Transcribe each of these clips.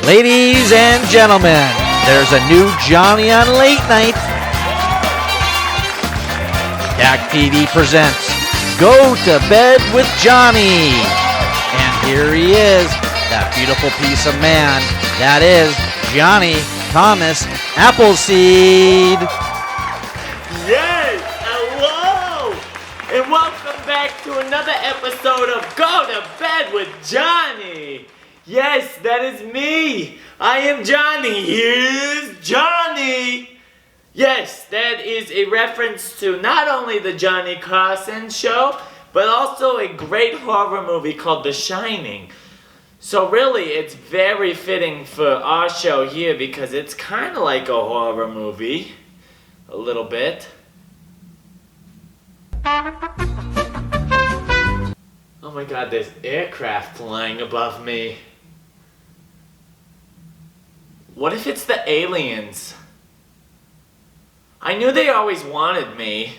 Ladies and gentlemen, there's a new Jonny on late night. DAC TV presents Go to Bed with Jonny. And here he is, that beautiful piece of man. That is Jonny Thomas Appleseed. Yes, hello, and welcome back to another episode of Go to Bed with Jonny. Yes, that is me. I am Jonny. Here's Jonny. Yes, that is a reference to not only the Johnny Carson show, but also a great horror movie called The Shining. So really, it's very fitting for our show here because it's kind of like a horror movie. A little bit. Oh my god, there's aircraft flying above me. What if it's the aliens? I knew they always wanted me.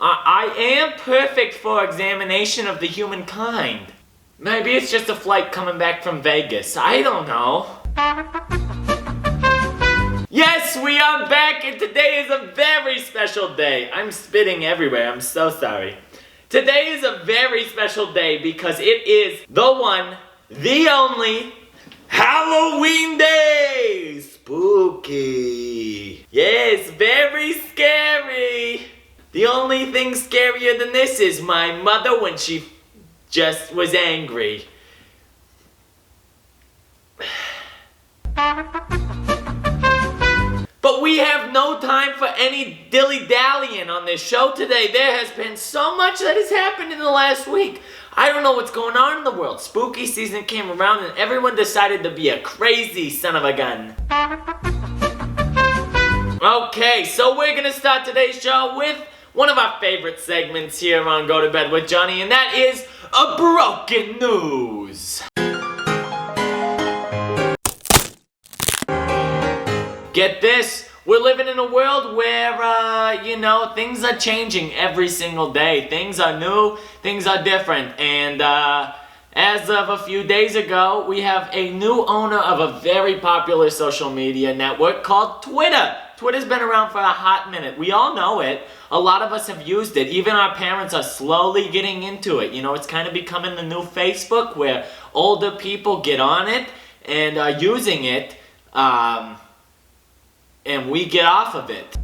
I am perfect for examination of the humankind. Maybe it's just a flight coming back from Vegas. I don't know. Yes, we are back, and today is a very special day. I'm spitting everywhere. I'm so sorry. Today is a very special day because it is the one, the only Halloween day! Spooky! Yes, very scary! The only thing scarier than this is my mother when she just was angry. But we have no time for any dilly-dallying on this show today. There has been so much that has happened in the last week. I don't know what's going on in the world. Spooky season came around and everyone decided to be a crazy son of a gun. Okay, so we're gonna start today's show with one of our favorite segments here on Go to Bed with Jonny, and that is a broken news. Get this. We're living in a world where, things are changing every single day. Things are new, things are different. And as of a few days ago, we have a new owner of a very popular social media network called Twitter. Twitter's been around for a hot minute. We all know it. A lot of us have used it. Even our parents are slowly getting into it. You know, it's kind of becoming the new Facebook where older people get on it and are using it. And we get off of it.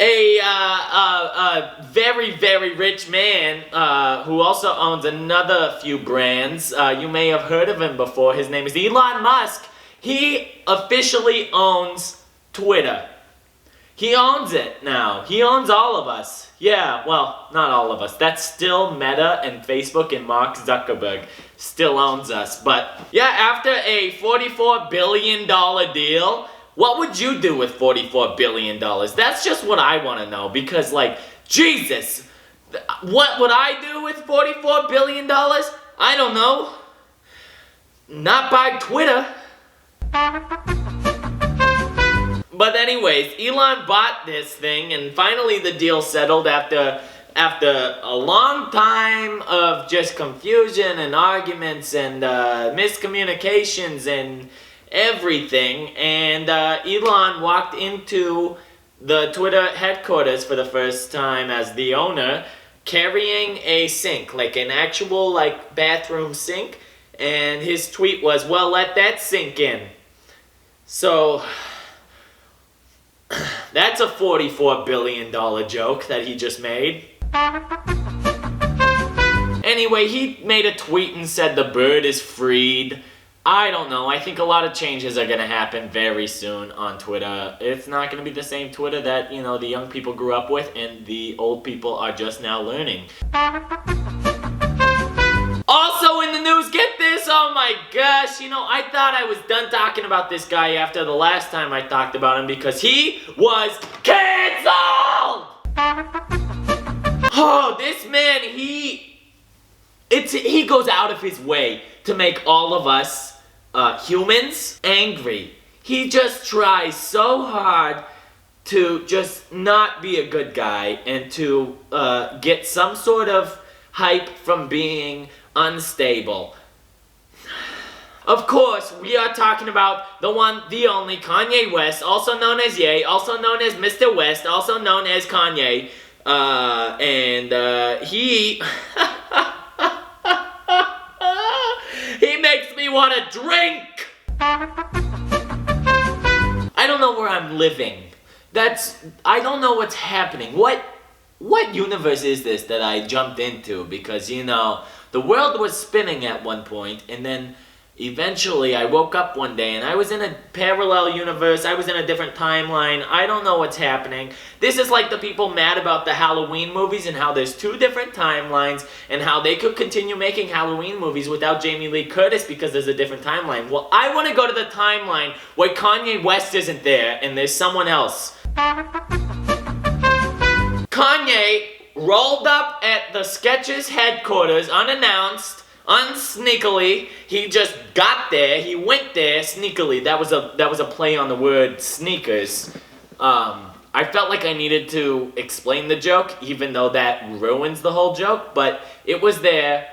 A very, very rich man who also owns another few brands. You may have heard of him before. His name is Elon Musk. He officially owns Twitter. He owns it now. He owns all of us. Yeah, well, not all of us. That's still Meta and Facebook and Mark Zuckerberg still owns us. But yeah, after a $44 billion deal, what would you do with $44 billion? That's just what I want to know because, like, Jesus, what would I do with $44 billion? I don't know. Not buy Twitter. But anyways, Elon bought this thing and finally the deal settled after a long time of just confusion and arguments and miscommunications and everything. And Elon walked into the Twitter headquarters for the first time as the owner carrying a sink, like an actual bathroom sink. And his tweet was, well, let that sink in. So that's a $44 billion joke that he just made. Anyway, he made a tweet and said the bird is freed. I don't know. I think a lot of changes are going to happen very soon on Twitter. It's not going to be the same Twitter that, the young people grew up with and the old people are just now learning. Also in the news, get this, oh my gosh, I thought I was done talking about this guy after the last time I talked about him because he was canceled! Oh, this man, he goes out of his way to make all of us humans angry. He just tries so hard to just not be a good guy and to get some sort of hype from being unstable. Of course, we are talking about the one, the only Kanye West, also known as Ye, also known as Mr. West, also known as Kanye. He... he makes me want to drink! I don't know where I'm living. I don't know what's happening. What universe is this that I jumped into? Because, you know, the world was spinning at one point, and then eventually I woke up one day and I was in a parallel universe. I was in a different timeline. I don't know what's happening. This is like the people mad about the Halloween movies and how there's two different timelines and how they could continue making Halloween movies without Jamie Lee Curtis because there's a different timeline. Well, I want to go to the timeline where Kanye West isn't there and there's someone else. Kanye rolled up at the Skechers headquarters unannounced, unsneakily. He just got there. He went there sneakily. That was a play on the word sneakers. I felt like I needed to explain the joke, even though that ruins the whole joke, but it was there.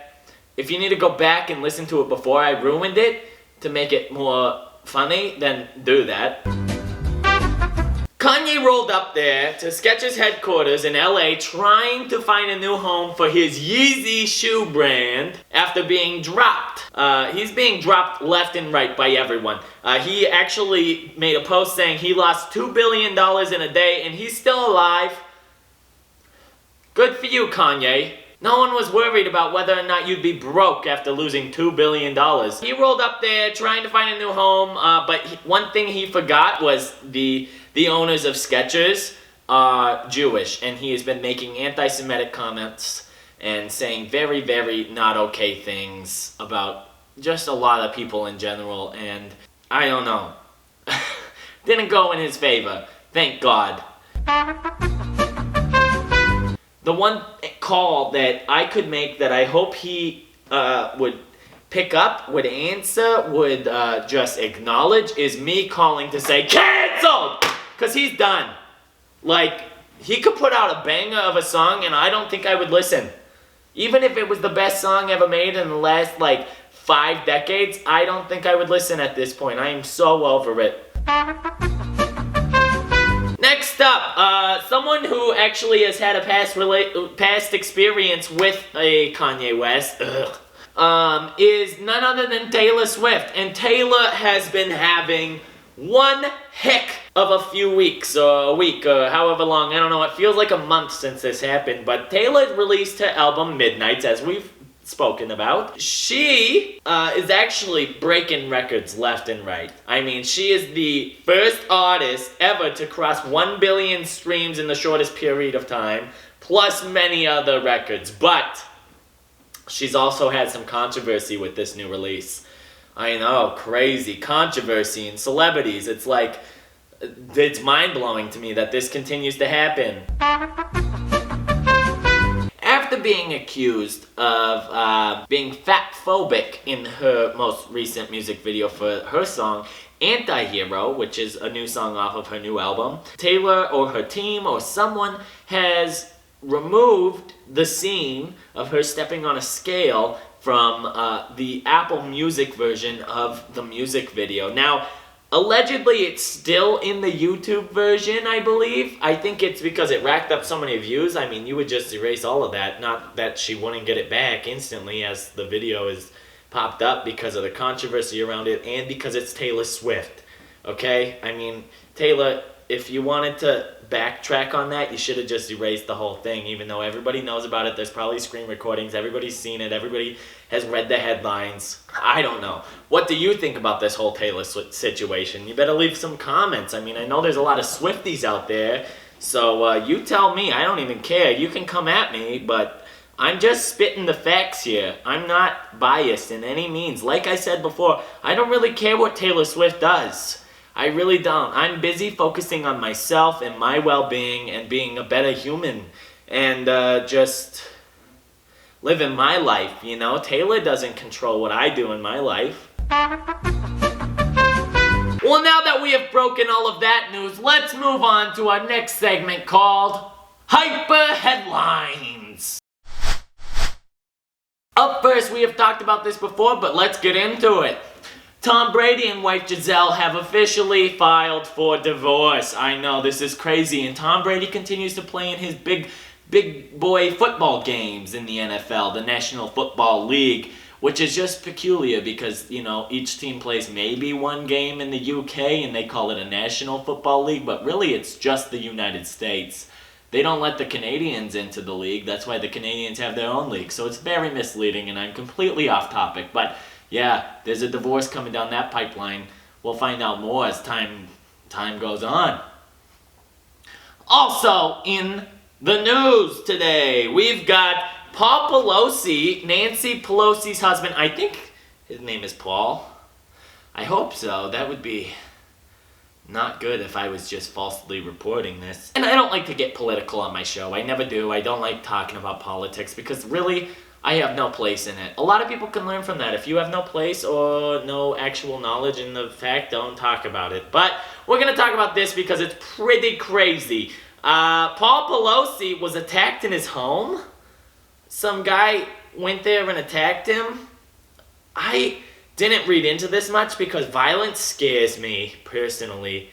If you need to go back and listen to it before I ruined it to make it more funny, then do that. Kanye rolled up there to Skechers headquarters in LA trying to find a new home for his Yeezy shoe brand after being dropped. He's being dropped left and right by everyone. He actually made a post saying he lost $2 billion in a day and he's still alive. Good for you, Kanye. No one was worried about whether or not you'd be broke after losing $2 billion. He rolled up there trying to find a new home, but one thing he forgot was the owners of Skechers are Jewish, and he has been making anti-Semitic comments and saying very, very not okay things about just a lot of people in general, and I don't know. Didn't go in his favor. Thank God. The one call that I could make that I hope he would pick up, would answer, would just acknowledge is me calling to say, CANCELED! Because he's done. Like, he could put out a banger of a song and I don't think I would listen. Even if it was the best song ever made in the last, 5 decades, I don't think I would listen at this point. I am so over it. Next up, someone who actually has had a past experience with a Kanye West, is none other than Taylor Swift. And Taylor has been having one heck of a few weeks, or a week, or however long, I don't know, it feels like a month since this happened, but Taylor released her album Midnights, as we've spoken about. She is actually breaking records left and right. I mean, she is the first artist ever to cross 1 billion streams in the shortest period of time, plus many other records, but she's also had some controversy with this new release. I know, crazy controversy and celebrities. It's like, it's mind-blowing to me that this continues to happen. After being accused of being fat-phobic in her most recent music video for her song, Anti-Hero, which is a new song off of her new album, Taylor or her team or someone has removed the scene of her stepping on a scale from the Apple Music version of the music video. Now, allegedly it's still in the YouTube version, I believe. I think it's because it racked up so many views. I mean, you would just erase all of that. Not that she wouldn't get it back instantly as the video is popped up because of the controversy around it and because it's Taylor Swift. Okay? I mean, Taylor, if you wanted to backtrack on that, you should have just erased the whole thing, even though everybody knows about it. There's probably screen recordings. Everybody's seen it. Everybody has read the headlines. I don't know. What do you think about this whole Taylor situation? You better leave some comments. I mean, I know there's a lot of Swifties out there, so you tell me. I don't even care. You can come at me, but I'm just spitting the facts here. I'm not biased in any means. Like I said before, I don't really care what Taylor Swift does. I really don't. I'm busy focusing on myself and my well-being and being a better human and just living my life, you know? Taylor doesn't control what I do in my life. Well, now that we have broken all of that news, let's move on to our next segment called Hyper Headlines. Up first, we have talked about this before, but let's get into it. Tom Brady and wife Giselle have officially filed for divorce. I know, this is crazy. And Tom Brady continues to play in his big boy football games in the NFL, the National Football League, which is just peculiar because, you know, each team plays maybe one game in the UK and they call it a National Football League, but really it's just the United States. They don't let the Canadians into the league. That's why the Canadians have their own league. So it's very misleading, and I'm completely off topic. But yeah, there's a divorce coming down that pipeline. We'll find out more as time goes on. Also in the news today, we've got Paul Pelosi, Nancy Pelosi's husband. I think his name is Paul. I hope so. That would be not good if I was just falsely reporting this. And I don't like to get political on my show. I never do. I don't like talking about politics because really, I have no place in it. A lot of people can learn from that. If you have no place or no actual knowledge in the fact, don't talk about it. But we're going to talk about this because it's pretty crazy. Paul Pelosi was attacked in his home. Some guy went there and attacked him. I didn't read into this much because violence scares me personally.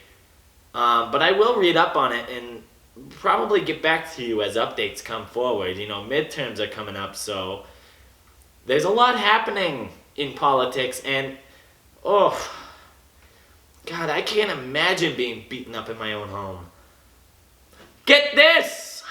But I will read up on it and probably get back to you as updates come forward. You know, midterms are coming up, so there's a lot happening in politics, and oh, God, I can't imagine being beaten up in my own home. Get this!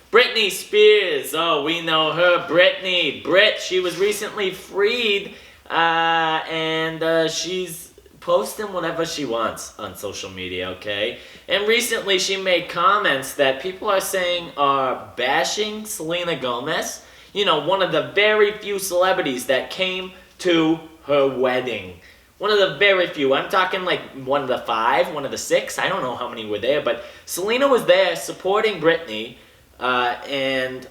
Britney Spears. Oh, we know her. Brit. She was recently freed, and she's posting whatever she wants on social media, okay? And recently she made comments that people are saying are bashing Selena Gomez. You know, one of the very few celebrities that came to her wedding. One of the very few. I'm talking like one of the 5, one of the 6. I don't know how many were there, but Selena was there supporting Britney. And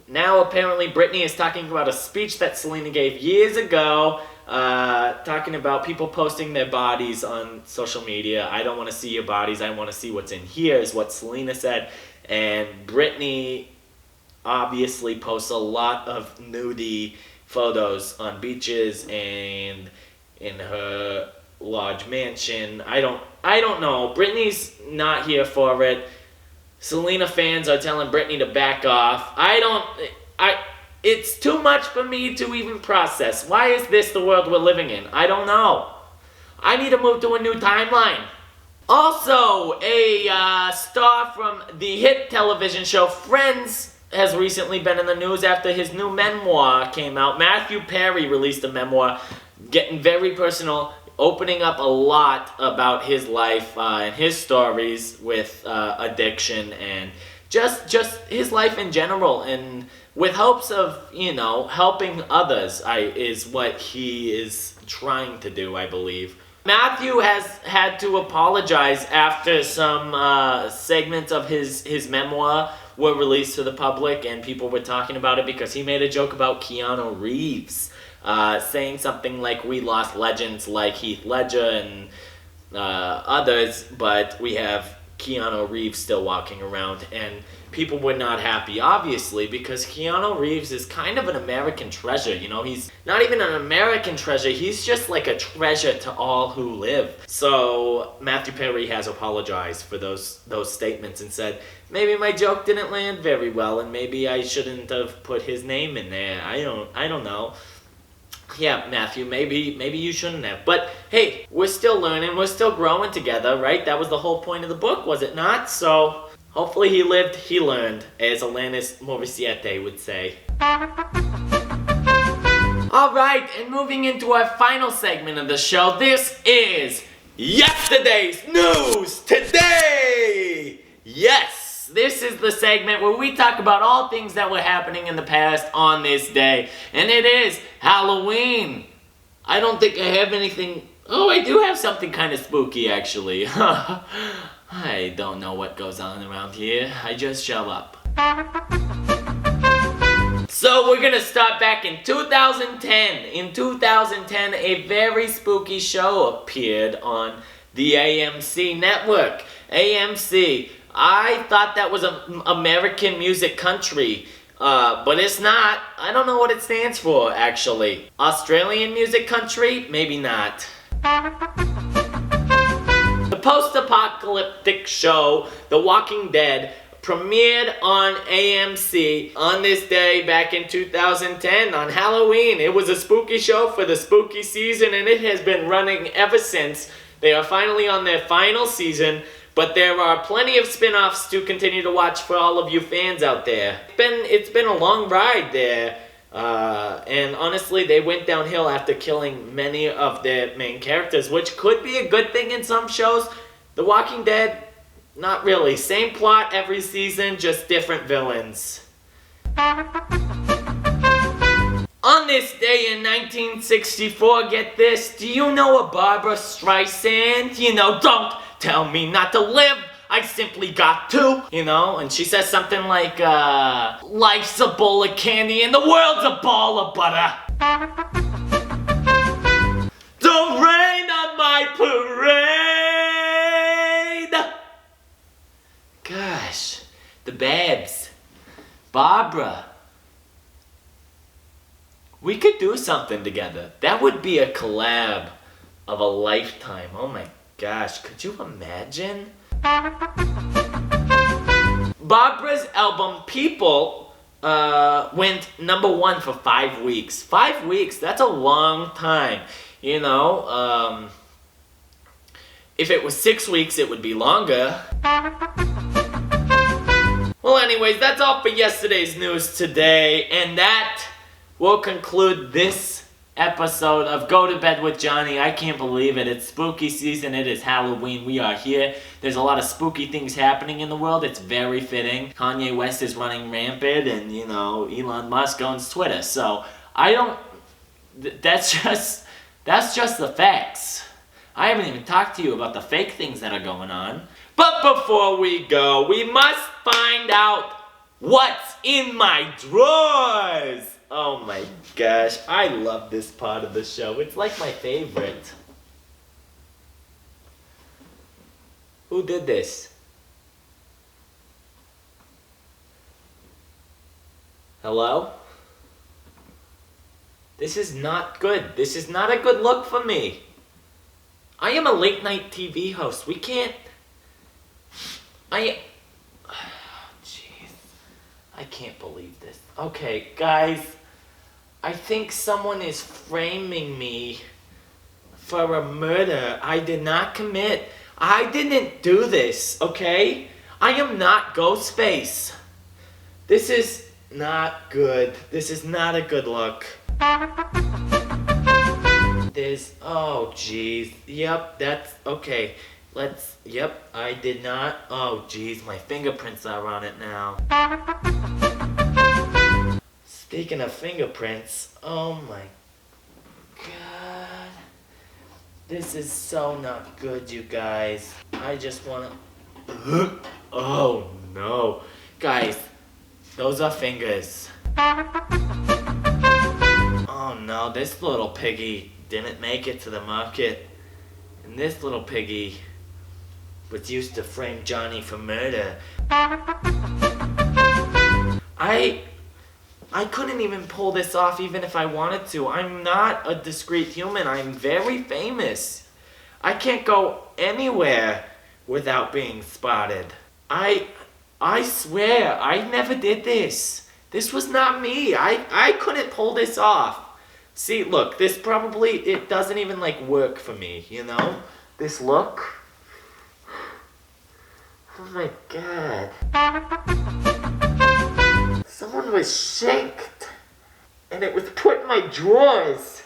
now apparently Britney is talking about a speech that Selena gave years ago, talking about people posting their bodies on social media. I don't want to see your bodies, I want to see what's in here, is what Selena said. And Britney obviously posts a lot of nudie photos on beaches and in her large mansion. I don't know. Britney's not here for it. Selena fans are telling Britney to back off. It's too much for me to even process. Why is this the world we're living in? I don't know. I need to move to a new timeline. Also, a star from the hit television show Friends has recently been in the news after his new memoir came out. Matthew Perry released a memoir getting very personal, opening up a lot about his life and his stories with addiction and just his life in general, and with hopes of, you know, helping others is what he is trying to do, I believe. Matthew has had to apologize after some segments of his memoir were released to the public and people were talking about it because he made a joke about Keanu Reeves. Saying something like, we lost legends like Heath Ledger and others, but we have Keanu Reeves still walking around, and people were not happy, obviously, because Keanu Reeves is kind of an American treasure, you know? He's not even an American treasure, he's just like a treasure to all who live. So Matthew Perry has apologized for those statements and said, maybe my joke didn't land very well, and maybe I shouldn't have put his name in there. I don't know. Yeah, Matthew, maybe you shouldn't have. But hey, we're still learning, we're still growing together, right? That was the whole point of the book, was it not? So hopefully he lived, he learned, as Alanis Morissette would say. Alright, and moving into our final segment of the show, this is Yesterday's News Today! Yes! This is the segment where we talk about all things that were happening in the past on this day. And it is Halloween. I don't think I have anything... Oh, I do have something kind of spooky, actually. I don't know what goes on around here. I just show up. So we're going to start back in 2010. In 2010, a very spooky show appeared on the AMC network. AMC... I thought that was American music country. But it's not. I don't know what it stands for, actually. Australian music country? Maybe not. The post-apocalyptic show, The Walking Dead, premiered on AMC on this day back in 2010 on Halloween. It was a spooky show for the spooky season, and it has been running ever since. They are finally on their final season, but there are plenty of spin-offs to continue to watch for all of you fans out there. It's been a long ride there, and honestly, they went downhill after killing many of their main characters, which could be a good thing in some shows. The Walking Dead, not really. Same plot every season, just different villains. On this day in 1964, get this, do you know a Barbra Streisand? You know, don't tell me not to live, I simply got to. You know, and she says something like, life's a bowl of candy and the world's a ball of butter. Don't rain on my parade! Gosh, the Babs. Barbara. We could do something together. That would be a collab of a lifetime. Oh my gosh, could you imagine? Barbara's album People went #1 for 5 weeks. 5 weeks, that's a long time. You know, if it was 6 weeks, it would be longer. Well, anyways, that's all for yesterday's news today, and that will conclude this episode of Go to Bed with Johnny. I can't believe it. It's spooky season. It is Halloween. We are here. There's a lot of spooky things happening in the world. It's very fitting. Kanye West is running rampant, and, you know, Elon Musk owns Twitter. So, that's just the facts. I haven't even talked to you about the fake things that are going on. But before we go, we must find out what's in my drawers. Oh my gosh, I love this part of the show. It's like my favorite. Who did this? Hello? This is not good. This is not a good look for me. I am a late night TV host. We can't... Jeez. I can't believe this. Okay, guys. I think someone is framing me for a murder I did not commit. I didn't do this, okay? I am not Ghostface. This is not good. This is not a good look. Oh jeez. Yep, that's, okay. Yep, I did not. Oh jeez, my fingerprints are on it now. Speaking of fingerprints, oh my god. This is so not good, you guys. I just wanna... Oh no. Guys, those are fingers. Oh no, this little piggy didn't make it to the market. And this little piggy was used to frame Johnny for murder. I couldn't even pull this off even if I wanted to. I'm not a discreet human. I'm very famous. I can't go anywhere without being spotted. I swear, I never did this. This was not me. I couldn't pull this off. See, look, this probably, it doesn't even like work for me, you know? This look. Oh my god. Someone was shanked, and it was put in my drawers.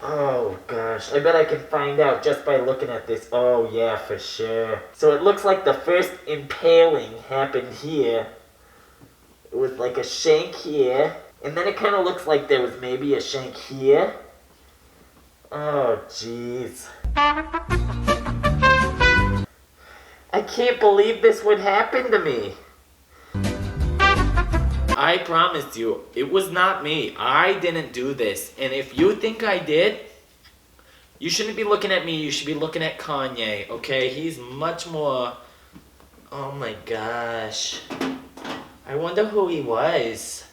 Oh gosh, I bet I can find out just by looking at this. Oh yeah, for sure. So it looks like the first impaling happened here. It was like a shank here, and then it kind of looks like there was maybe a shank here. Oh jeez. I can't believe this would happen to me. I promise you, it was not me. I didn't do this. And if you think I did, you shouldn't be looking at me. You should be looking at Kanye, okay? He's much more... Oh my gosh. I wonder who he was.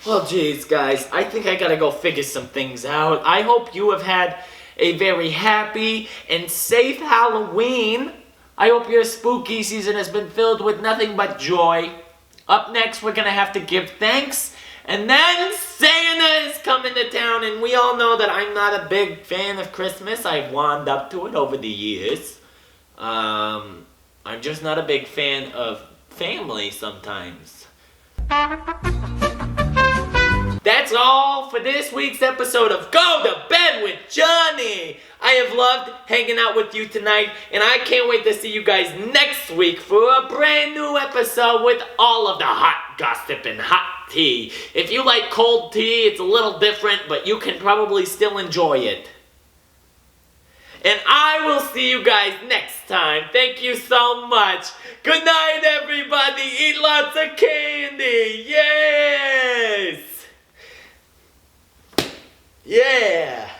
Well, geez, guys, I think I gotta go figure some things out. I hope you have had a very happy and safe Halloween. I hope your spooky season has been filled with nothing but joy. Up next, we're gonna have to give thanks, and then Santa is coming to town, and we all know that I'm not a big fan of Christmas. I've warmed up to it over the years. I'm just not a big fan of family sometimes. That's all for this week's episode of Go to Bed with Jonny. I have loved hanging out with you tonight, and I can't wait to see you guys next week for a brand new episode with all of the hot gossip and hot tea. If you like cold tea, it's a little different, but you can probably still enjoy it. And I will see you guys next time. Thank you so much. Good night, everybody. Eat lots of candy. Yes! Yeah!